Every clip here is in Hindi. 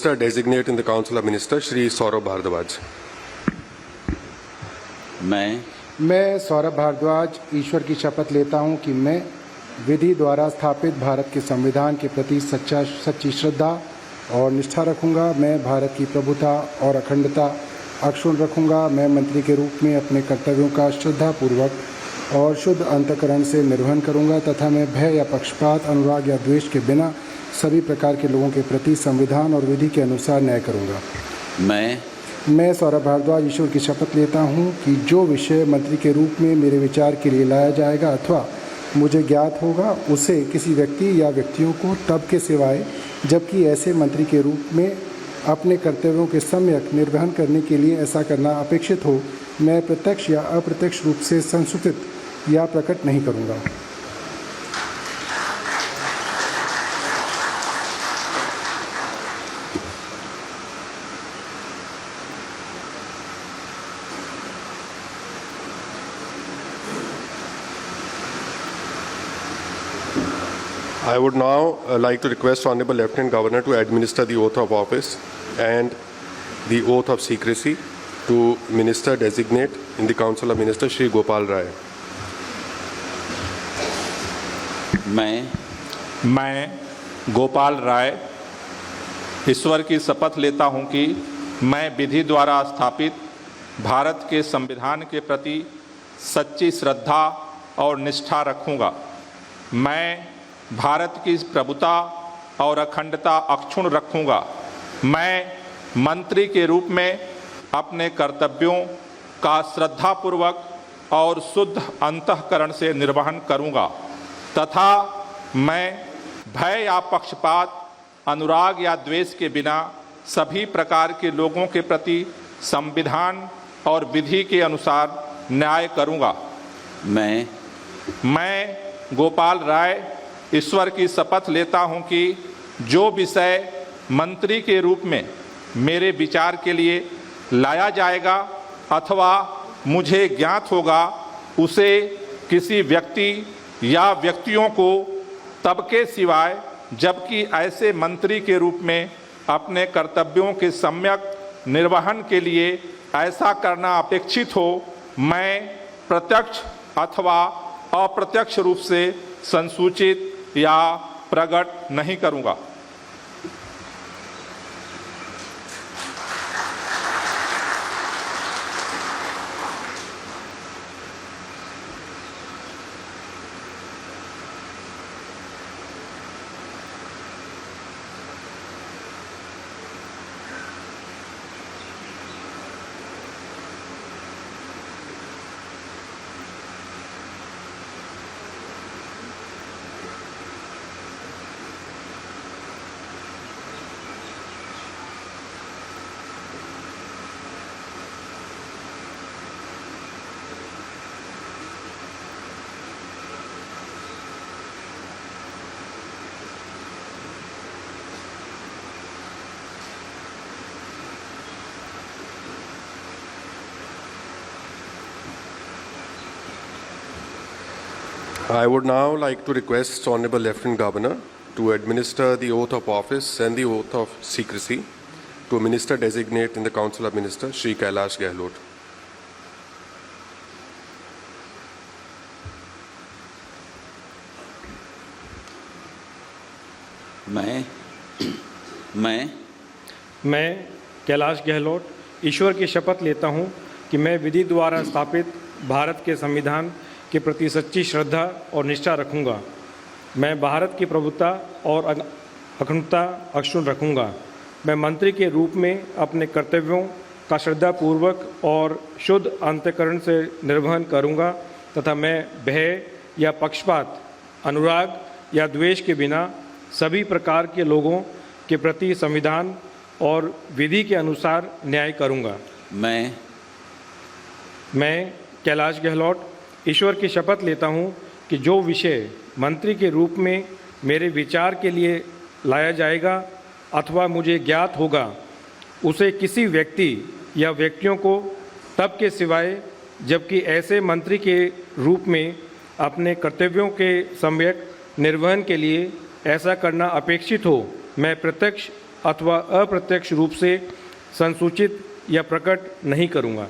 Minister designate in the Council of Ministers Shri Saurabh Bhardwaj. मैं सौरभ भारद्वाज ईश्वर की शपथ लेता हूं कि मैं विधि द्वारा स्थापित भारत के संविधान के प्रति सच्ची श्रद्धा और निष्ठा रखूंगा। मैं भारत की प्रभुता और अखंडता अक्षुण्ण रखूंगा। मैं मंत्री के रूप में अपने कर्तव्यों का श्रद्धापूर्वक और शुद्ध अंतःकरण से निर्वहन करूंगा तथा मैं भय या पक्षपात, अनुराग या द्वेष के बिना सभी प्रकार के लोगों के प्रति संविधान और विधि के अनुसार न्याय करूंगा। मैं सौरभ भारद्वाज ईश्वर की शपथ लेता हूं कि जो विषय मंत्री के रूप में मेरे विचार के लिए लाया जाएगा अथवा मुझे ज्ञात होगा, उसे किसी व्यक्ति या व्यक्तियों को तब के सिवाय जबकि ऐसे मंत्री के रूप में अपने कर्तव्यों के सम्यक निर्वहन करने के लिए ऐसा करना अपेक्षित हो, मैं प्रत्यक्ष या अप्रत्यक्ष रूप से संसूचित या प्रकट नहीं करूंगा। I would now like to request Honorable Lieutenant Governor to administer the oath of office and the oath of secrecy to Minister designate in the Council of Ministers Shri Gopal Rai. मैं गोपाल राय ईश्वर की शपथ लेता हूं कि मैं विधि द्वारा स्थापित भारत के संविधान के प्रति सच्ची श्रद्धा और निष्ठा रखूंगा। मैं भारत की प्रभुता और अखंडता अक्षुण्ण रखूंगा। मैं मंत्री के रूप में अपने कर्तव्यों का श्रद्धापूर्वक और शुद्ध अंतःकरण से निर्वहन करूंगा तथा मैं भय या पक्षपात, अनुराग या द्वेष के बिना सभी प्रकार के लोगों के प्रति संविधान और विधि के अनुसार न्याय करूंगा। मैं गोपाल राय ईश्वर की शपथ लेता हूं कि जो विषय मंत्री के रूप में मेरे विचार के लिए लाया जाएगा अथवा मुझे ज्ञात होगा, उसे किसी व्यक्ति या व्यक्तियों को तब के सिवाय जबकि ऐसे मंत्री के रूप में अपने कर्तव्यों के सम्यक निर्वहन के लिए ऐसा करना अपेक्षित हो, मैं प्रत्यक्ष अथवा अप्रत्यक्ष रूप से संसूचित या प्रकट नहीं करूंगा। I would now like to request Honorable Lieutenant Governor to administer the oath of office and the oath of secrecy to Minister designate in the Council of Ministers Shri Kailash Gehlot. मैं कैलाश गहलोत ईश्वर की शपथ लेता हूं कि मैं विधि द्वारा स्थापित भारत के संविधान के प्रति सच्ची श्रद्धा और निष्ठा रखूंगा। मैं भारत की प्रभुता और अखंडता अक्षुण्ण रखूंगा। मैं मंत्री के रूप में अपने कर्तव्यों का श्रद्धापूर्वक और शुद्ध अंतःकरण से निर्वहन करूंगा तथा मैं भय या पक्षपात, अनुराग या द्वेष के बिना सभी प्रकार के लोगों के प्रति संविधान और विधि के अनुसार न्याय करूंगा। मैं कैलाश गहलोत ईश्वर की शपथ लेता हूं कि जो विषय मंत्री के रूप में मेरे विचार के लिए लाया जाएगा अथवा मुझे ज्ञात होगा, उसे किसी व्यक्ति या व्यक्तियों को तब के सिवाय जबकि ऐसे मंत्री के रूप में अपने कर्तव्यों के सम्यक निर्वहन के लिए ऐसा करना अपेक्षित हो, मैं प्रत्यक्ष अथवा अप्रत्यक्ष रूप से संसूचित या प्रकट नहीं करूँगा।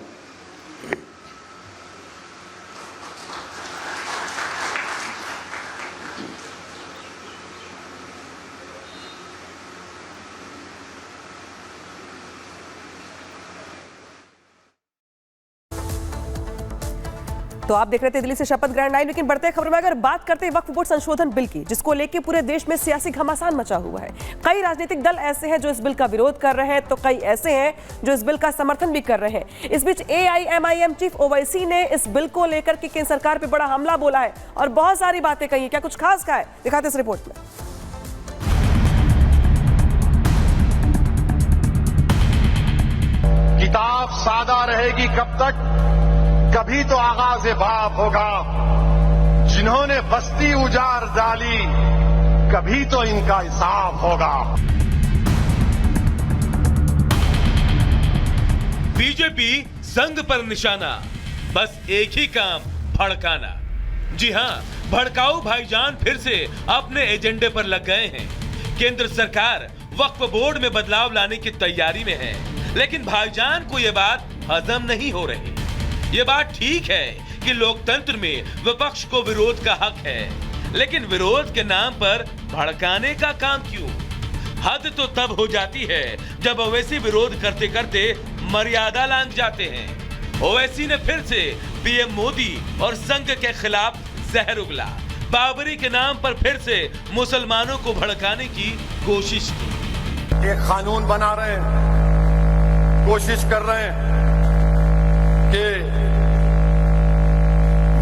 तो आप देख रहे थे दिल्ली से शपथ ग्रहण लाइव। लेकिन बढ़ते खबर में अगर बात करते हैं वक्फ बोर्ड संशोधन बिल की, जिसको लेकर पूरे देश में सियासी घमासान मचा हुआ है। कई राजनीतिक दल ऐसे हैं जो इस बिल का विरोध कर रहे हैं, तो कई ऐसे हैं जो इस बिल का समर्थन भी कर रहे हैं। इस बीच AIMIM चीफ ओवैसी ने इस बिल को लेकर के केंद्र सरकार पर बड़ा हमला बोला है और बहुत सारी बातें कही है। क्या कुछ खास कहा है, दिखाते इस रिपोर्ट में। किताब सादा रहेगी कब तक, कभी तो आगाज बाप होगा। जिन्होंने बस्ती उजाड़ डाली, कभी तो इनका हिसाब होगा। बीजेपी संघ पर निशाना, बस एक ही काम, भड़काना। जी हां, भड़काऊ भाईजान फिर से अपने एजेंडे पर लग गए हैं। केंद्र सरकार वक्फ बोर्ड में बदलाव लाने की तैयारी में है, लेकिन भाईजान को यह बात हजम नहीं हो रही। ये बात ठीक है कि लोकतंत्र में विपक्ष को विरोध का हक है, लेकिन विरोध के नाम पर भड़काने का काम क्यों? हद तो तब हो जाती है जब ओवैसी विरोध करते करते मर्यादा लांघ जाते हैं। ओवैसी ने फिर से पीएम मोदी और संघ के खिलाफ जहर उगला। बाबरी के नाम पर फिर से मुसलमानों को भड़काने की कोशिश की। एक कानून बना रहे हैं, कोशिश कर रहे हैं कि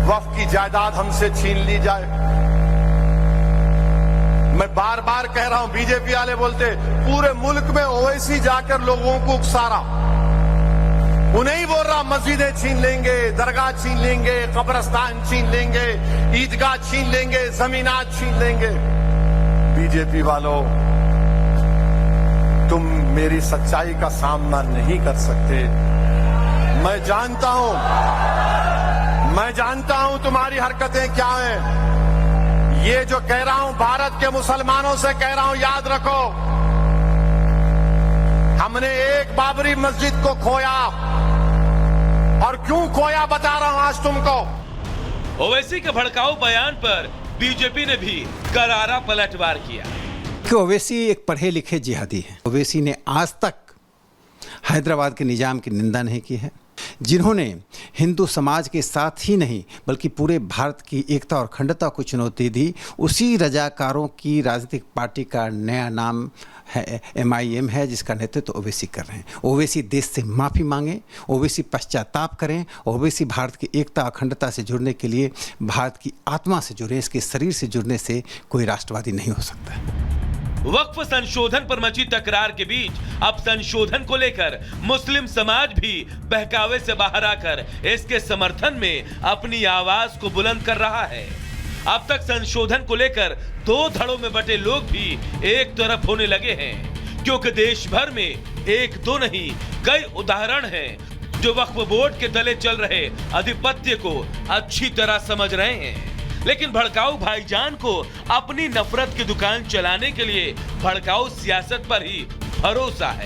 वक्फ की जायदाद हमसे छीन ली जाए। मैं बार बार कह रहा हूं, बीजेपी वाले बोलते पूरे मुल्क में ओवैसी जाकर लोगों को उकसारा। उन्हें ही बोल रहा मस्जिदें छीन लेंगे, दरगाह छीन लेंगे, कब्रिस्तान छीन लेंगे, ईदगाह छीन लेंगे, जमीनात छीन लेंगे। बीजेपी वालों, तुम मेरी सच्चाई का सामना नहीं कर सकते। मैं जानता हूं तुम्हारी हरकतें क्या हैं। ये जो कह रहा हूं भारत के मुसलमानों से कह रहा हूं, याद रखो, हमने एक बाबरी मस्जिद को खोया, और क्यों खोया बता रहा हूं आज तुमको। ओवैसी के भड़काऊ बयान पर बीजेपी ने भी करारा पलटवार किया कि ओवैसी एक पढ़े लिखे जिहादी है। ओवैसी ने आज तक हैदराबाद के निजाम की निंदा नहीं की है, जिन्होंने हिंदू समाज के साथ ही नहीं बल्कि पूरे भारत की एकता और अखंडता को चुनौती दी। उसी रजाकारों की राजनीतिक पार्टी का नया नाम है MIM है, जिसका नेतृत्व ओवैसी कर रहे हैं। ओवैसी देश से माफ़ी मांगे, ओवैसी पश्चाताप करें, ओवैसी भारत की एकता अखंडता से जुड़ने के लिए भारत की आत्मा से जुड़े, इसके शरीर से जुड़ने से कोई राष्ट्रवादी नहीं हो सकता। वक्फ संशोधन पर मची तकरार के बीच अब संशोधन को लेकर मुस्लिम समाज भी बहकावे से बाहर आकर इसके समर्थन में अपनी आवाज को बुलंद कर रहा है। अब तक संशोधन को लेकर दो धड़ों में बटे लोग भी एक तरफ होने लगे हैं, क्योंकि देश भर में एक दो नहीं कई उदाहरण हैं जो वक्फ बोर्ड के तले चल रहे आधिपत्य को अच्छी तरह समझ रहे हैं। लेकिन भड़काऊ भाईजान को अपनी नफरत की दुकान चलाने के लिए भड़काऊ सियासत पर ही भरोसा है।